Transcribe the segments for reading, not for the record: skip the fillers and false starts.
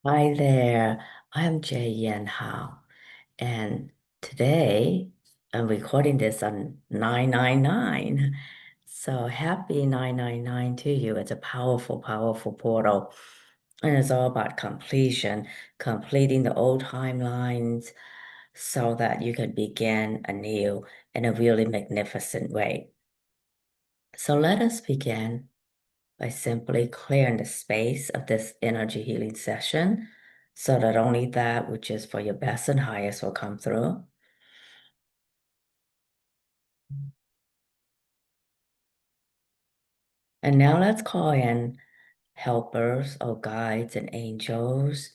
Hi there, I'm Jay Yen Hao, and today I'm recording this on 999. So happy 999 to you. It's a powerful, powerful portal, and it's all about completion, completing the old timelines so that you can begin anew in a really magnificent way. So let us begin by simply clearing the space of this energy healing session so that only that which is for your best and highest will come through. And now let's call in helpers or guides and angels.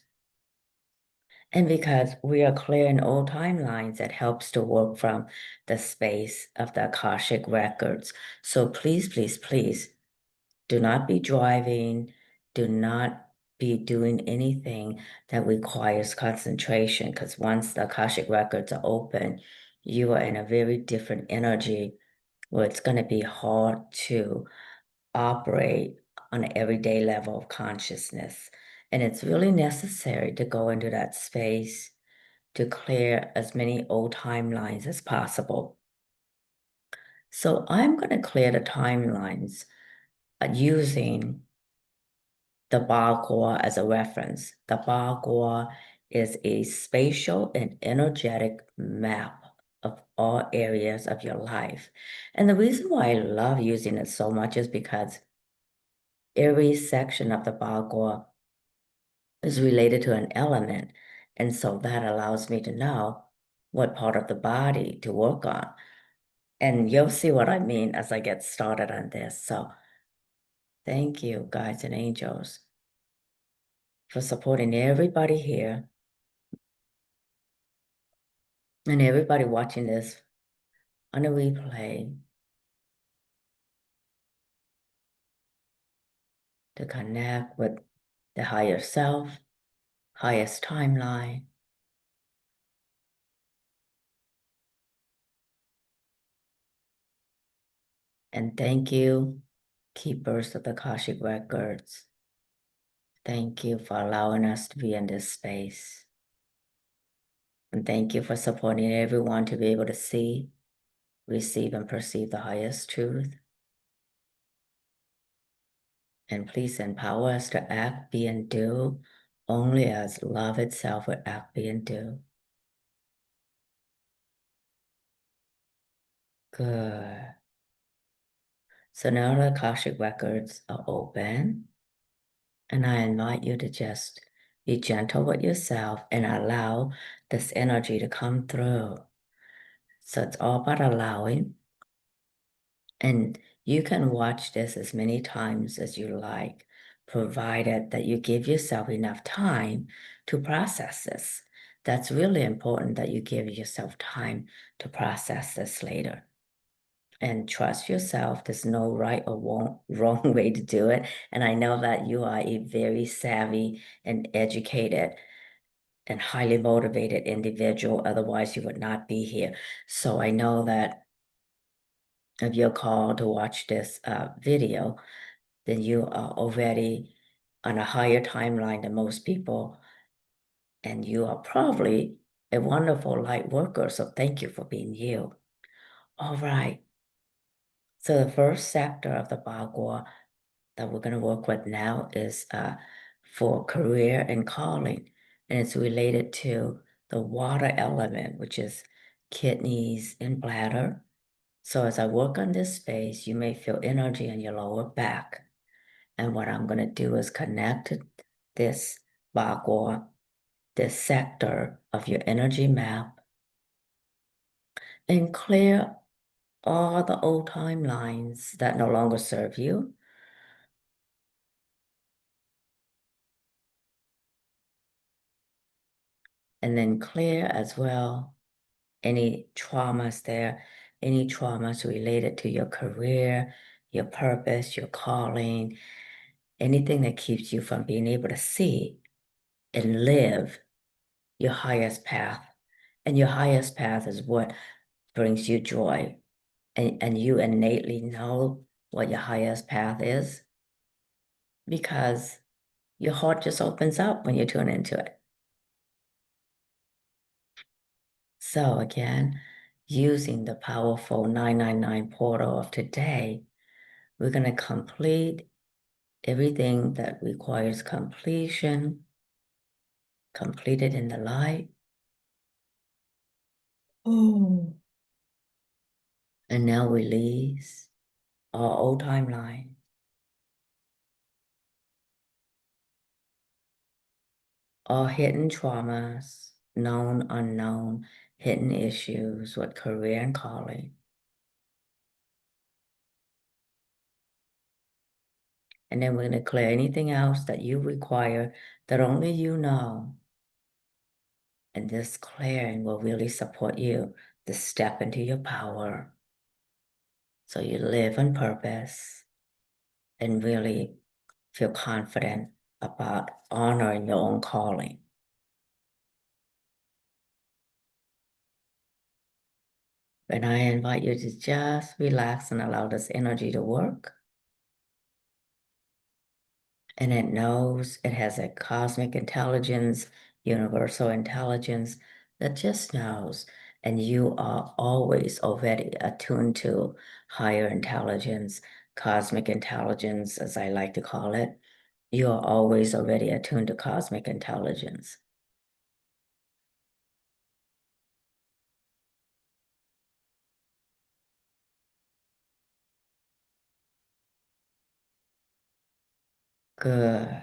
And because we are clearing old timelines, that helps to work from the space of the Akashic records. So please, please, please do not be driving, do not be doing anything that requires concentration, because once the Akashic records are open, you are in a very different energy where it's going to be hard to operate on an everyday level of consciousness. And it's really necessary to go into that space to clear as many old timelines as possible. So I'm going to clear the timelines using the bagua as a reference. The bagua is a spatial and energetic map of all areas of your life. And the reason why I love using it so much is because every section of the bagua is related to an element. And so that allows me to know what part of the body to work on. And you'll see what I mean as I get started on this. So thank you, guides and angels, for supporting everybody here and everybody watching this on a replay to connect with the higher self, highest timeline. And thank you, keepers of the Akashic records. Thank you for allowing us to be in this space. And thank you for supporting everyone to be able to see, receive, and perceive the highest truth. And please empower us to act, be, and do only as love itself would act, be, and do. Good. So now the Akashic records are open, and I invite you to just be gentle with yourself and allow this energy to come through. So it's all about allowing, and you can watch this as many times as you like, provided that you give yourself enough time to process this. That's really important that you give yourself time to process this later. And trust yourself. There's no right or wrong way to do it. And I know that you are a very savvy and educated and highly motivated individual. Otherwise, you would not be here. So I know that if you're called to watch this video, then you are already on a higher timeline than most people. And you are probably a wonderful light worker. So thank you for being you. All right. So the first sector of the Bagua that we're going to work with now is for career and calling. And it's related to the water element, which is kidneys and bladder. So as I work on this space, you may feel energy in your lower back. And what I'm going to do is connect this bagua, this sector of your energy map, and clear all the old timelines that no longer serve you. And then clear as well any traumas there, any traumas related to your career, your purpose, your calling, anything that keeps you from being able to see and live your highest path. And your highest path is what brings you joy. And you innately know what your highest path is because Your heart just opens up when you tune into it. So again, using the powerful 999 portal of today, we're going to complete everything that requires completion, completed in the light. Oh. And now release our old timeline, all hidden traumas, known, unknown, hidden issues with career and calling. And then we're going to clear anything else that you require that only you know. And this clearing will really support you to step into your power. So you live on purpose and really feel confident about honoring your own calling. And I invite you to just relax and allow this energy to work. And it knows it has a cosmic intelligence, universal intelligence that just knows. And you are always already attuned to higher intelligence, cosmic intelligence, as I like to call it. You are always already attuned to cosmic intelligence. Good.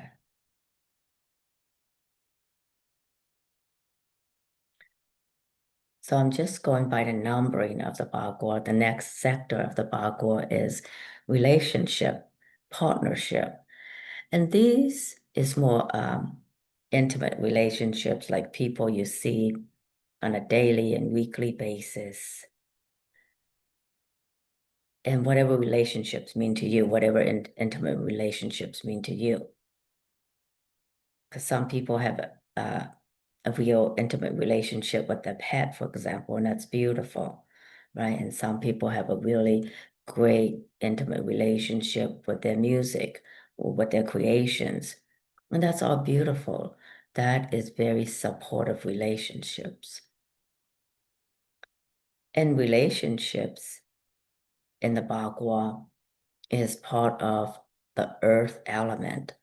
So I'm just going by the numbering of the bagua. The next sector of the bagua is relationship, partnership. And these is more intimate relationships, like people you see on a daily and weekly basis. And whatever relationships mean to you, whatever intimate relationships mean to you. Because some people have a real intimate relationship with their pet, for example, and that's beautiful, right? And some people have a really great intimate relationship with their music or with their creations, and that's all beautiful. That is very supportive relationships. And relationships in the Bagua is part of the earth element.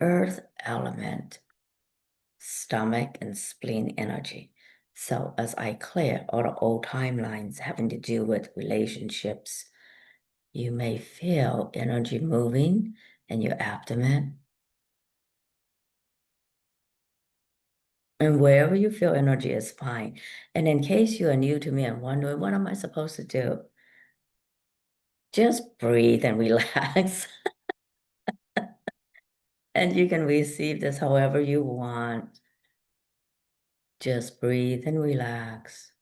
Earth element, stomach and spleen energy. So as I clear all the old timelines having to do with relationships, you may feel energy moving in your abdomen. And wherever you feel energy is fine. And in case you are new to me and wondering, what am I supposed to do? Just breathe and relax. And you can receive this however you want. Just breathe and relax.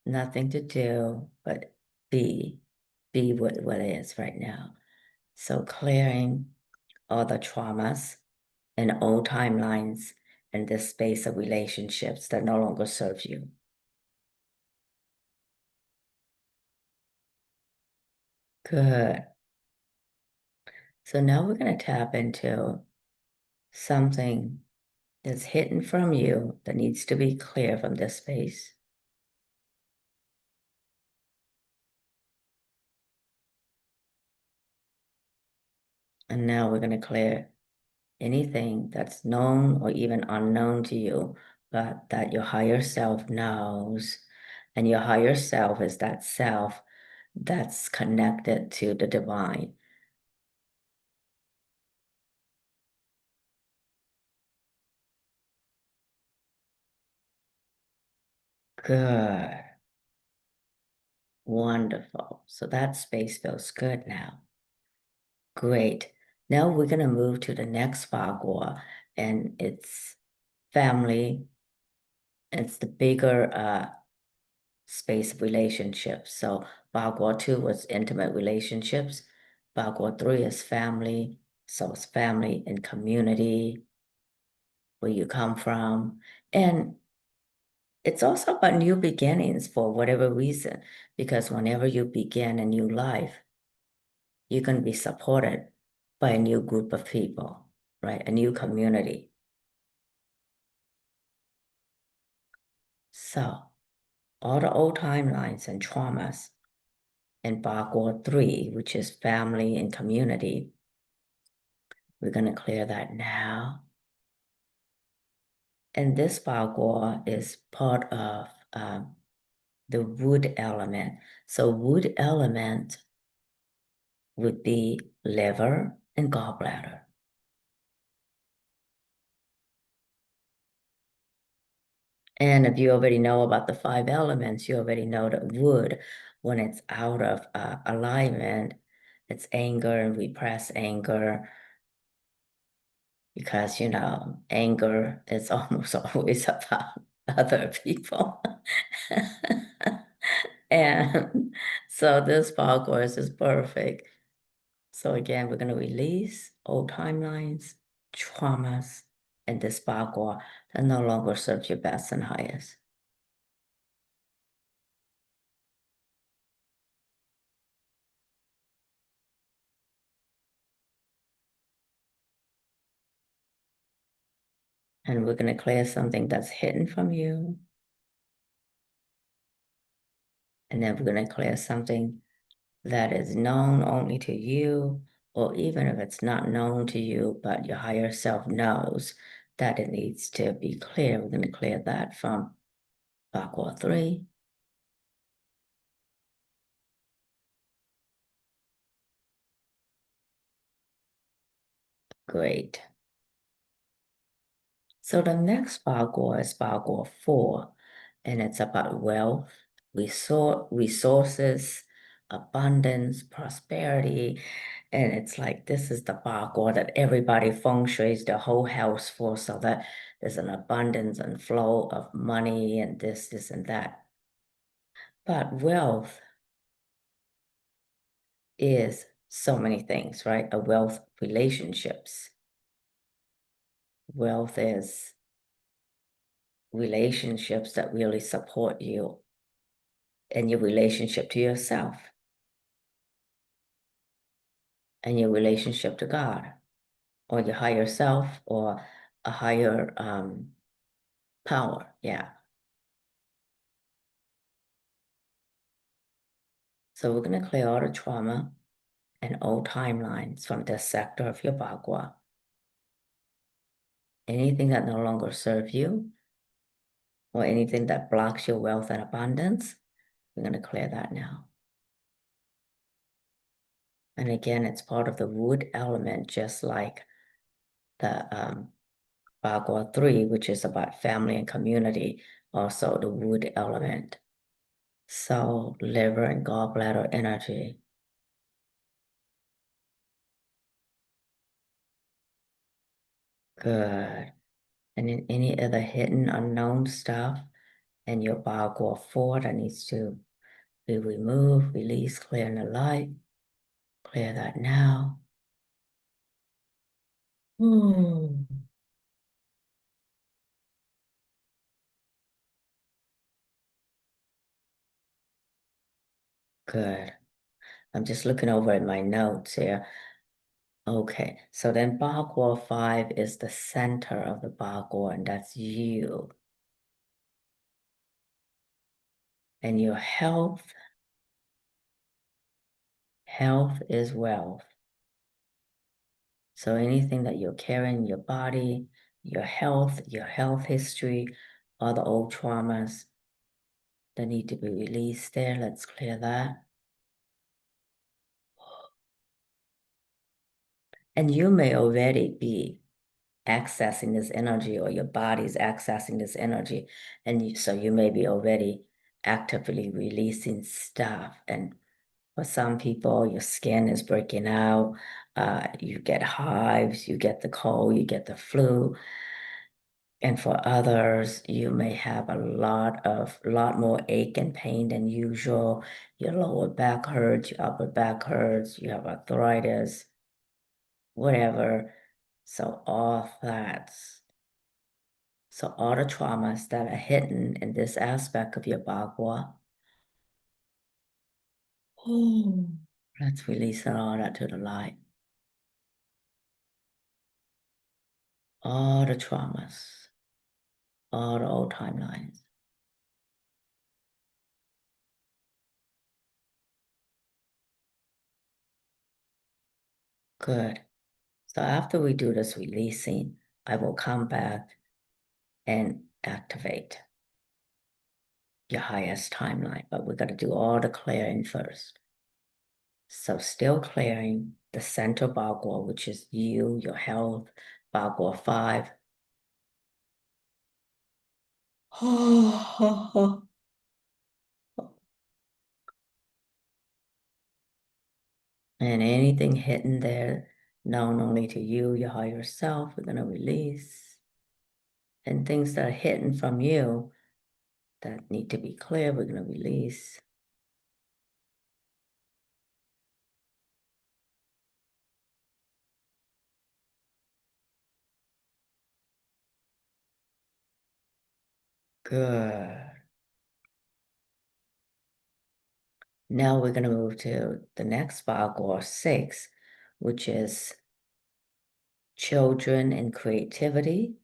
Nothing to do but be. Be what it is right now. So clearing all the traumas and old timelines in this space of relationships that no longer serve you. Good. So now we're going to tap into something that's hidden from you that needs to be clear from this space. And now we're going to clear anything that's known or even unknown to you, but that your higher self knows. And your higher self is that self that's connected to the divine. Good. Wonderful. So that space feels good now. Great. Now we're going to move to the next Bagua, and it's family. It's the bigger space of relationships. So Bagua 2 was intimate relationships. Bagua 3 is family. So it's family and community, where you come from. And it's also about new beginnings for whatever reason, because whenever you begin a new life, you're going to be supported by a new group of people, right? A new community. So all the old timelines and traumas in bagua 3, which is family and community, we're going to clear that now. And this bagua is part of the wood element. So wood element would be liver and gallbladder. And if you already know about the 5 elements, you already know that wood, when it's out of alignment, it's anger and repressed anger, because, anger is almost always about other people. And so this power course is perfect. So again, we're going to release old timelines, traumas, and this bagua that no longer serves your best and highest. And we're going to clear something that's hidden from you. And then we're going to clear something that is known only to you, or even if it's not known to you, but your higher self knows that it needs to be clear. We're going to clear that from bagua 3. Great. So the next bagua is bagua 4, and it's about wealth, resources, abundance, prosperity. And it's like, this is the bagua that everybody feng shuis the whole house for, so that there's an abundance and flow of money and this and that. But wealth is so many things, right? A wealth relationships. Wealth is relationships that really support you and your relationship to yourself and your relationship to God or your higher self or a higher power. Yeah. So we're going to clear all the trauma and old timelines from this sector of your bagua. Anything that no longer serves you or anything that blocks your wealth and abundance, we're going to clear that now. And again, it's part of the wood element, just like the bagua 3, which is about family and community, also the wood element. So liver and gallbladder energy. Good. And then any other hidden unknown stuff in your bagua 4 that needs to be removed, release, clear in the light. Clear that now. Ooh. Good. I'm just looking over at my notes here. Okay, so then bagua 5 is the center of the bagua, and that's you. And your health is wealth. So anything that you're carrying in your body, your health history, all the old traumas that need to be released there, let's clear that. And you may already be accessing this energy, or your body's accessing this energy. And so you may be already actively releasing stuff. And for some people, your skin is breaking out, you get hives, you get the cold, you get the flu. And for others, you may have a lot more ache and pain than usual. Your lower back hurts, your upper back hurts, you have arthritis, whatever. So all all the traumas that are hidden in this aspect of your bagua, oh, let's release all that to the light. all the traumas, all the old timelines. Good. So after we do this releasing, I will come back and activate your highest timeline, but we're going to do all the clearing first. So still clearing the center bagua, which is you, your health, bagua 5. And anything hidden there, known only to you, your higher self, we're going to release. And things that are hidden from you that need to be clear, we're going to release. Good. Now we're going to move to the next bagua 6, which is children and creativity.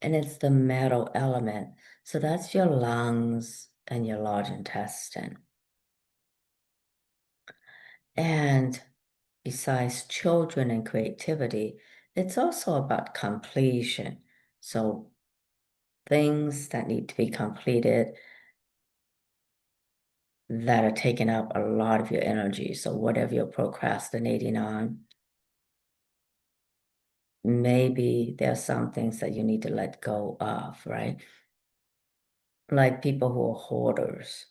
And it's the metal element. So that's your lungs and your large intestine. And besides children and creativity, it's also about completion. So things that need to be completed that are taking up a lot of your energy. So whatever you're procrastinating on, maybe there's some things that you need to let go of, right? Like people who are hoarders.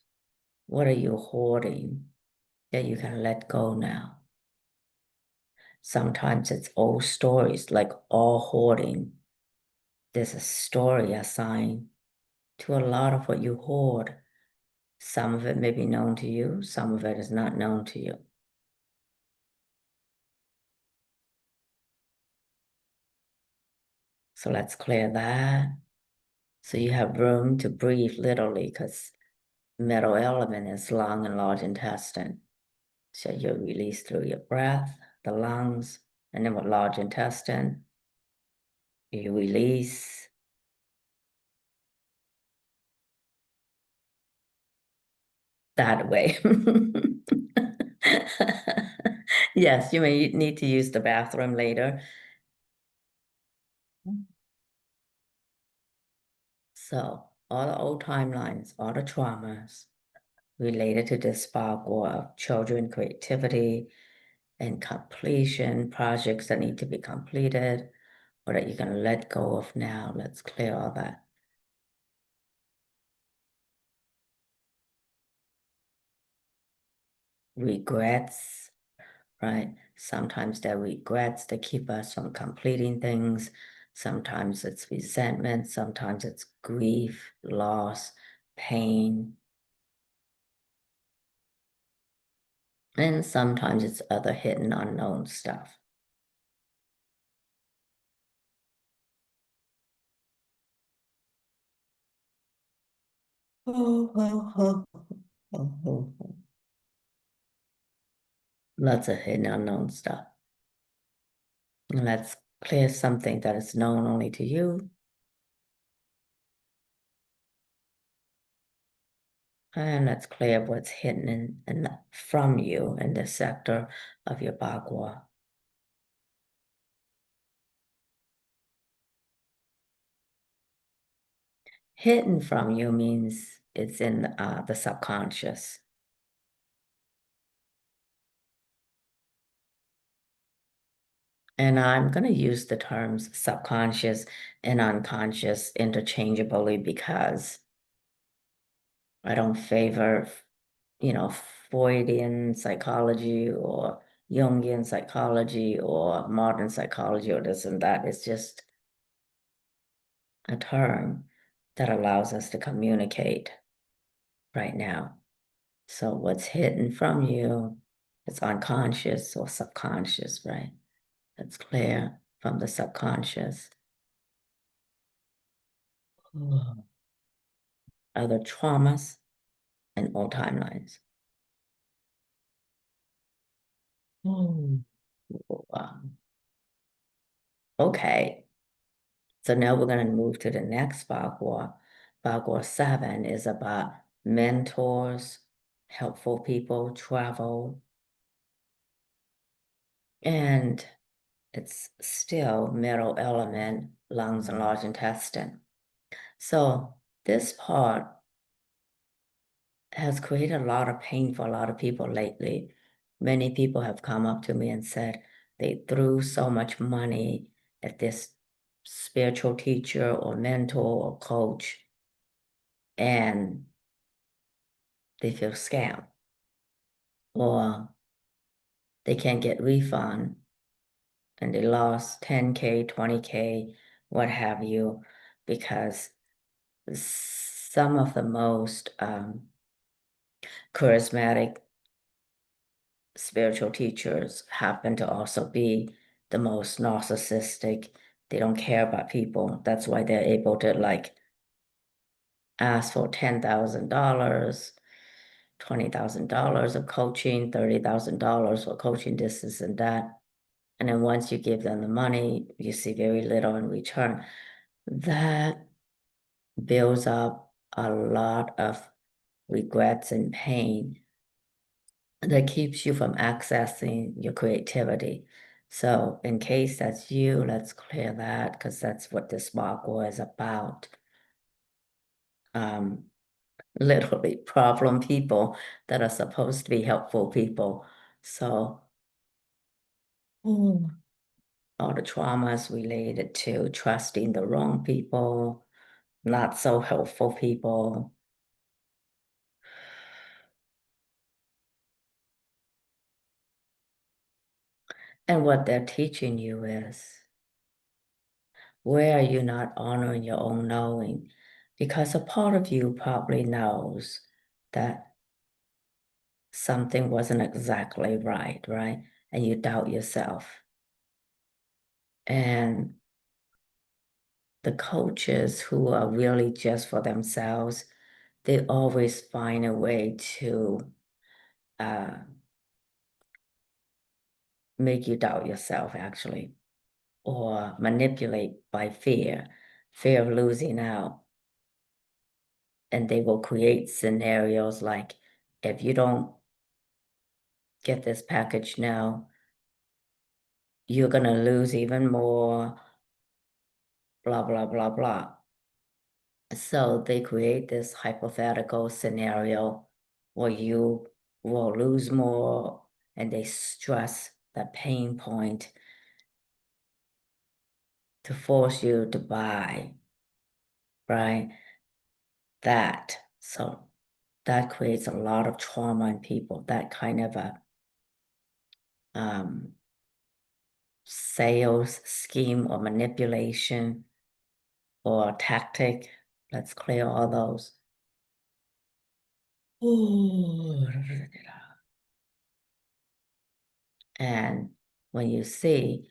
What are you hoarding that you can let go now? Sometimes it's old stories, like all hoarding. There's a story assigned to a lot of what you hoard. Some of it may be known to you, some of it is not known to you. So let's clear that. So you have room to breathe literally because metal element is lung and large intestine. So you release through your breath, the lungs, and then with large intestine, you release that way. Yes, you may need to use the bathroom later. So all the old timelines, all the traumas related to this spark or of children creativity and completion, projects that need to be completed or that you're gonna let go of now. Let's clear all that. Regrets, right? Sometimes they're regrets that keep us from completing things. Sometimes it's resentment, sometimes it's grief, loss, pain, and sometimes it's other hidden unknown stuff. Lots of hidden unknown stuff. And let's clear something that is known only to you. And let's clear what's hidden in from you in this sector of your bagua. Hidden from you means it's in the subconscious. And I'm going to use the terms subconscious and unconscious interchangeably because I don't favor, Freudian psychology or Jungian psychology or modern psychology or this and that. It's just a term that allows us to communicate right now. So what's hidden from you, it's unconscious or subconscious, right? That's clear from the subconscious. Other traumas and all timelines. Wow. Okay. So now we're going to move to the next bagua. Bagua 7 is about mentors, helpful people, travel, and it's still middle element, lungs and large intestine. So this part has created a lot of pain for a lot of people lately. Many people have come up to me and said they threw so much money at this spiritual teacher or mentor or coach, and they feel scammed or they can't get refund and they lost 10K, 20K, what have you, because some of the most charismatic spiritual teachers happen to also be the most narcissistic. They don't care about people. That's why they're able to like ask for $10,000, $20,000 of coaching, $30,000 for coaching this and that. And then once you give them the money, you see very little in return. That builds up a lot of regrets and pain that keeps you from accessing your creativity. So in case that's you, let's clear that because that's what this Magua is about. Um, Literally problem people that are supposed to be helpful people. So all the traumas related to trusting the wrong people, not so helpful people. And what they're teaching you is where are you not honoring your own knowing? Because a part of you probably knows that something wasn't exactly right, right? And you doubt yourself. And the coaches who are really just for themselves, they always find a way to uh, make you doubt yourself, actually, or manipulate by fear of losing out. And they will create scenarios like, if you don't get this package now, you're going to lose even more, blah, blah, blah, blah. So they create this hypothetical scenario where you will lose more and they stress the pain point to force you to buy, right? So that creates a lot of trauma in people, that kind of a um, sales scheme or manipulation or tactic. Let's clear all those. Ooh. And when you see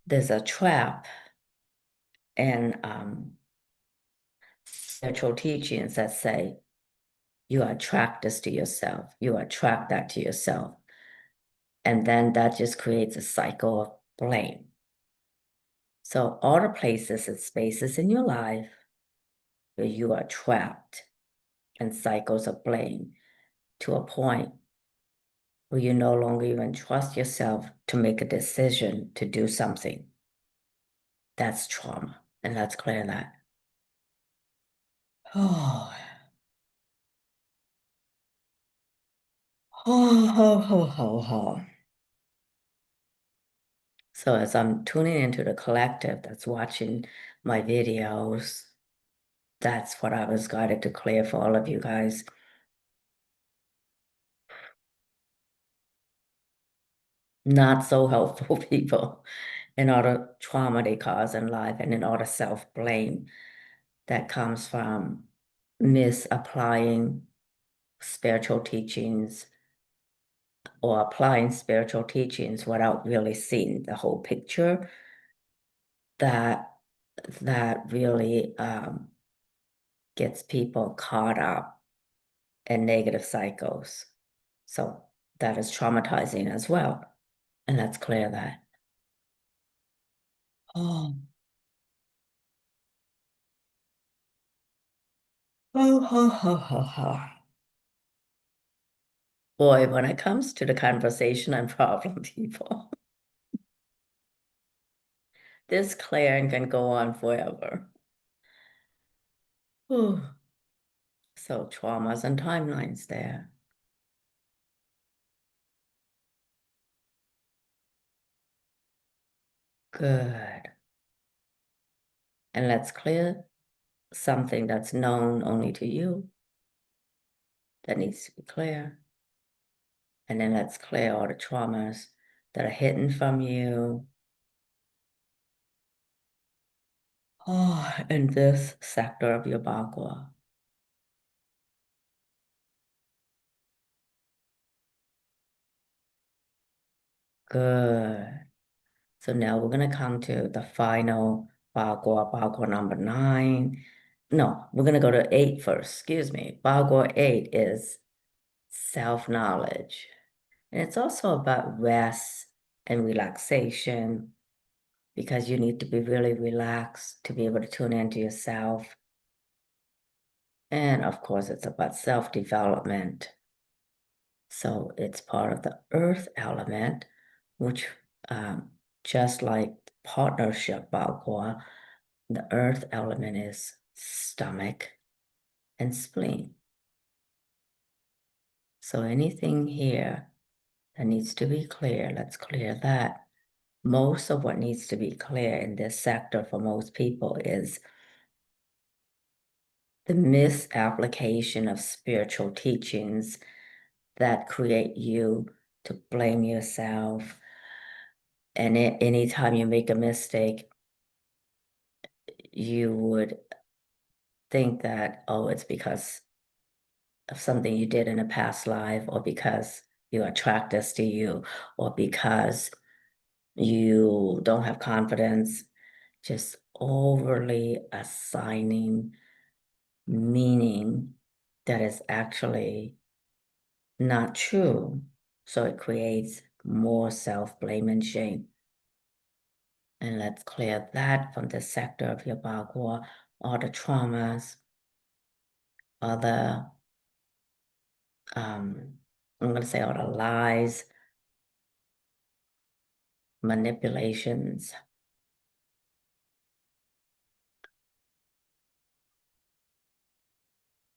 there's a trap in spiritual teachings that say you attract this to yourself, you attract that to yourself. And then that just creates a cycle of blame. So all the places and spaces in your life where you are trapped in cycles of blame to a point where you no longer even trust yourself to make a decision to do something. That's trauma. And let's clear that. Oh, oh. So as I'm tuning into the collective that's watching my videos, that's what I was guided to clear for all of you guys. Not so helpful people and all the trauma they cause in life and in all the self-blame that comes from misapplying spiritual teachings or applying spiritual teachings without really seeing the whole picture that really gets people caught up in negative cycles. So that is traumatizing as well. And let's clear that. Oh. Oh, ho, ho, ho, ho. Boy, when it comes to the conversation and problem people, this clearing can go on forever. Whew. So traumas and timelines there. Good. And let's clear something that's known only to you that needs to be clear. And then let's clear all the traumas that are hidden from you. Oh, in this sector of your bagua. Good. So now we're going to come to the final bagua, bagua number 9. No, we're going to go to 8 first. Excuse me. Bagua 8 is self-knowledge. And it's also about rest and relaxation because you need to be really relaxed to be able to tune into yourself. And of course, it's about self-development. So it's part of the earth element, which just like partnership bagua, the earth element is stomach and spleen. So anything here that needs to be clear, let's clear that. Most of what needs to be clear in this sector for most people is the misapplication of spiritual teachings that create you to blame yourself. And anytime you make a mistake, you would think that, oh, it's because of something you did in a past life, or because you attract this to you, or because you don't have confidence, just overly assigning meaning that is actually not true. So it creates more self-blame and shame. And let's clear that from the sector of your bagua, all the traumas, all the, I'm going to say all the lies, manipulations.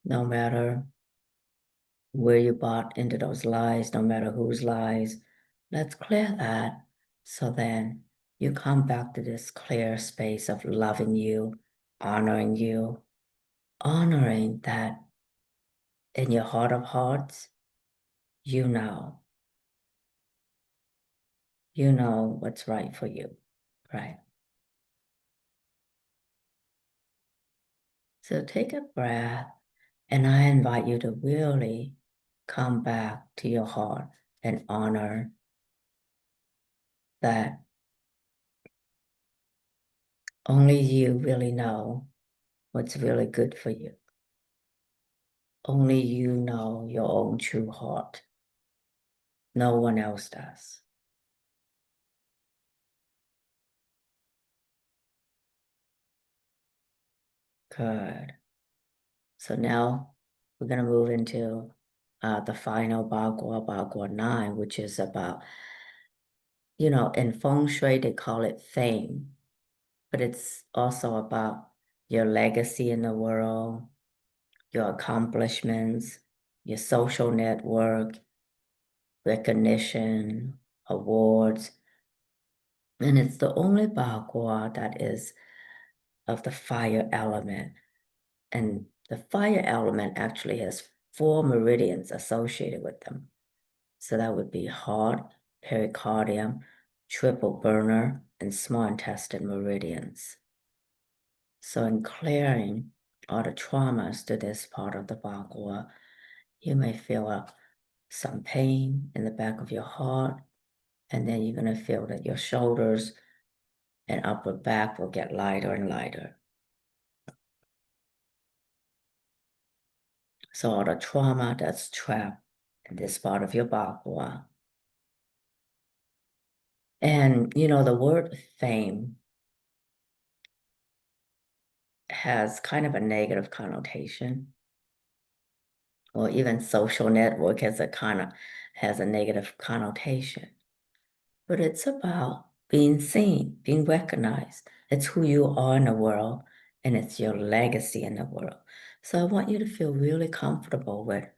No matter where you bought into those lies, no matter whose lies, let's clear that. So then you come back to this clear space of loving you, honoring that in your heart of hearts, you know, you know what's right for you, right? So take a breath, and I invite you to really come back to your heart and honor that only you really know what's really good for you. Only you know your own true heart. No one else does. Good. So now we're going to move into the final bagua, bagua 9, which is about, in feng shui, they call it fame, but it's also about your legacy in the world, your accomplishments, your social network, recognition, awards. And it's the only bagua that is of the fire element. And the fire element actually has 4 meridians associated with them. So that would be heart, pericardium, triple burner, and small intestine meridians. So in clearing all the traumas to this part of the bagua, you may feel some pain in the back of your heart, and then you're going to feel that your shoulders and upper back will get lighter and lighter. So all the trauma that's trapped in this part of your bagua. And the word fame has kind of a negative connotation. or even social network has a negative connotation. But it's about being seen, being recognized. It's who you are in the world, and it's your legacy in the world. So I want you to feel really comfortable with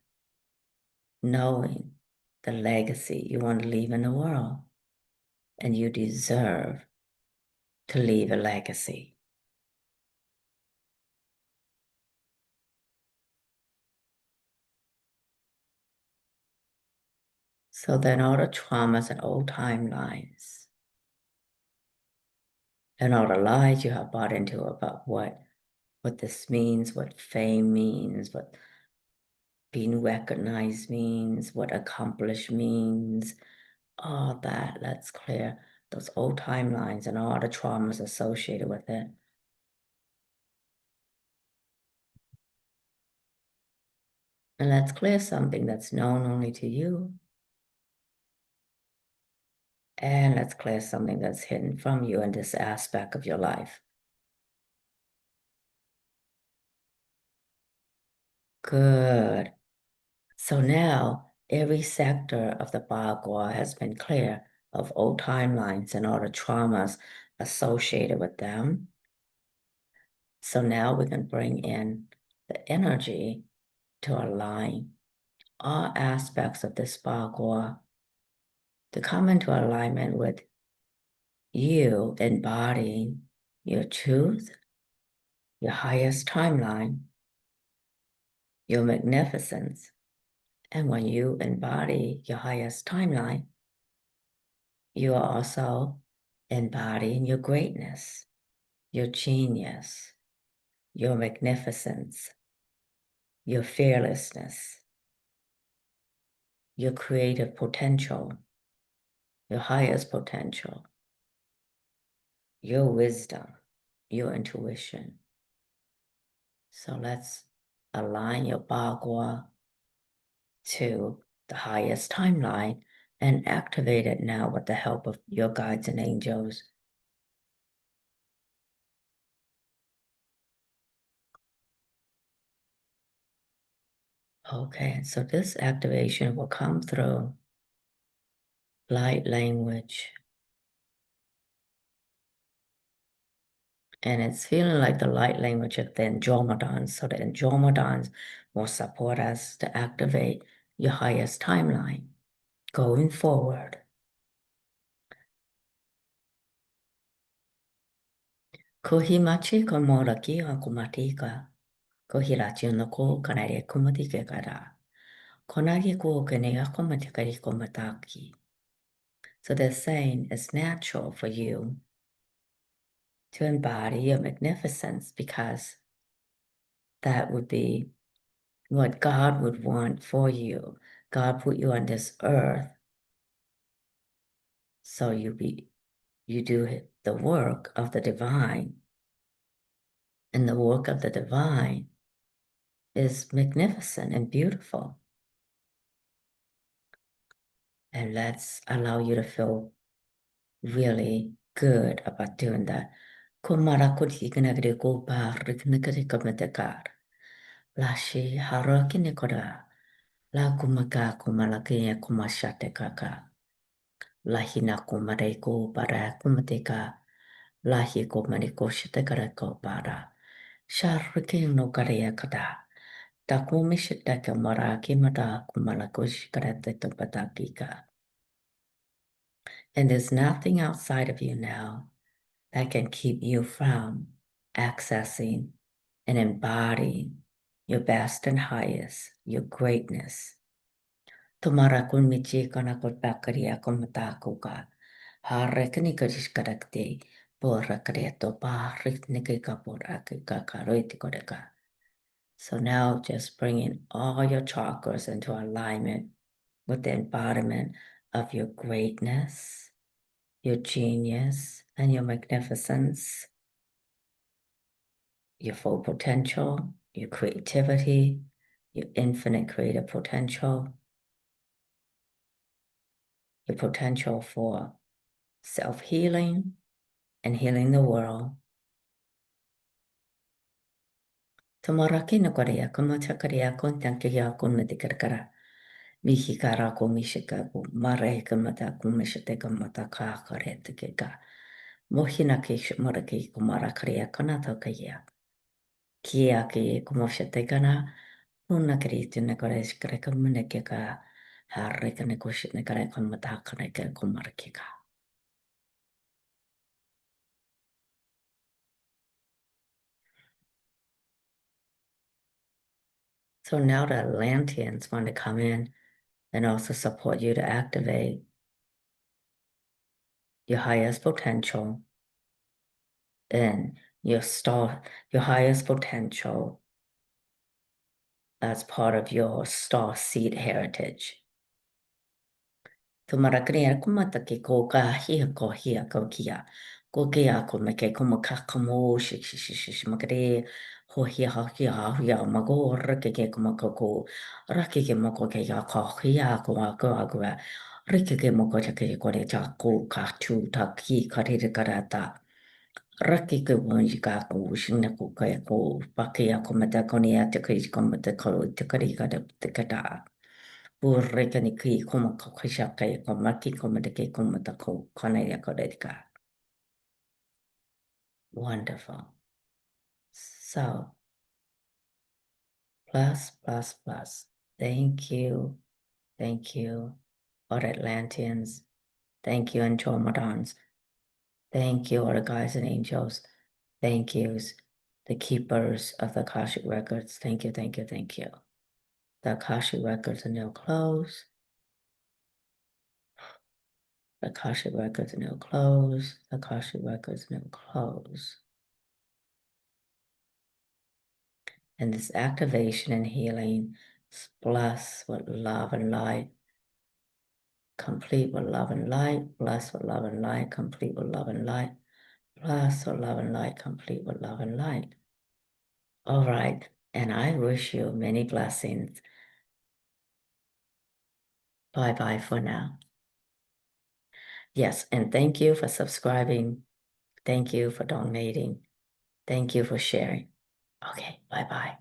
knowing the legacy you want to leave in the world, and you deserve to leave a legacy. So then all the traumas and old timelines and all the lies you have bought into about what this means, what fame means, what being recognized means, what accomplished means, all that, let's clear those old timelines and all the traumas associated with it. And let's clear something that's known only to you. And let's clear something that's hidden from you in this aspect of your life. Good. So now every sector of the bagua has been clear of old timelines and all the traumas associated with them. So now we can bring in the energy to align all aspects of this bagua to come into alignment with you embodying your truth, your highest timeline, your magnificence. And when you embody your highest timeline, you are also embodying your greatness, your genius, your magnificence, your fearlessness, your creative potential, your highest potential, your wisdom, your intuition. So let's align your bagua to the highest timeline and activate it now with the help of your guides and angels. Okay, so this activation will come through light language. And it's feeling like the light language of the Andromedans. So the Andromedans will support us to activate your highest timeline going forward. Kohimachi komoraki akumatika. Kohirachi no ko kanare kumatike kara. Konagi ko kenega kumatikari kumataki. So they're saying it's natural for you to embody your magnificence because that would be what God would want for you. God put you on this earth so you do the work of the divine. And the work of the divine is magnificent and beautiful. And let's allow you to feel really good about doing that. Kumara kudikinagri ko ba riknakari kamatakar. Lashi harakinikoda. La kumaka kumalaki kumashate kaka. Lahina kumareko para kumateka. Lahi kumareko shitekareko para. Sharrikin no karia kada. Takumi shitaka maraki mata kumalakush karate patakika. And there's nothing outside of you now that can keep you from accessing and embodying your best and highest, your greatness. Tumara kun michi kana kot bakaria kun matakuka. Harekani karish karakte. Bora kareto pa rikniki kapura kakariti koreka. So now just bringing all your chakras into alignment with the embodiment of your greatness, your genius, and your magnificence, your full potential, your creativity, your infinite creative potential, your potential for self-healing and healing the world, Tomaraki no korea kumachakaria kontankia kunmetikarkara. Mihikara kumishika mare kumata kumishite kumata ka karetikika. Mohina kish moraki kumarakaria kanata kaya. Kia ki kumoshite kana. Una kriti ne koresh kreka munekeka. Harrika ne kushit ne kare kumata kaneka kumarakika. So now the Atlanteans want to come in and also support you to activate your highest potential and your highest potential as part of your star seed heritage. Tumarakria kumataki ko ka hia ko hia ko kia. Ko kia ko me ke kuma kakamo shish makare ho hia ha hia mago rake ke kuma ko rake ke moko ke ya ko hia ko ko rake ke moko ke ko re cha ko ka tu ta ki ka re karata. Raki ke wonji ka ko shina ko ka ko pakia ko mata ko ni ate ko ko mata ko te kari ka te kata. Purre ka ni ki ko ma ko khisha ka ko maki ko mata ke ko mata ko kona ya ko de ka. Wonderful. So, plus. Thank you. Thank you, all Atlanteans. Thank you, Andromedans. Thank you, all the guys and angels. Thank yous, the keepers of the Akashic records. Thank you, thank you, thank you. The Akashic records are now closed. The Akashic records are now closed. The Akashic records are now closed. And this activation and healing is blessed with love and light, complete with love and light, blessed with love and light, complete with love and light, blessed with love and light, complete with love and light. All right, and I wish you many blessings. Bye-bye for now. Yes, and thank you for subscribing. Thank you for donating. Thank you for sharing. Okay, bye-bye.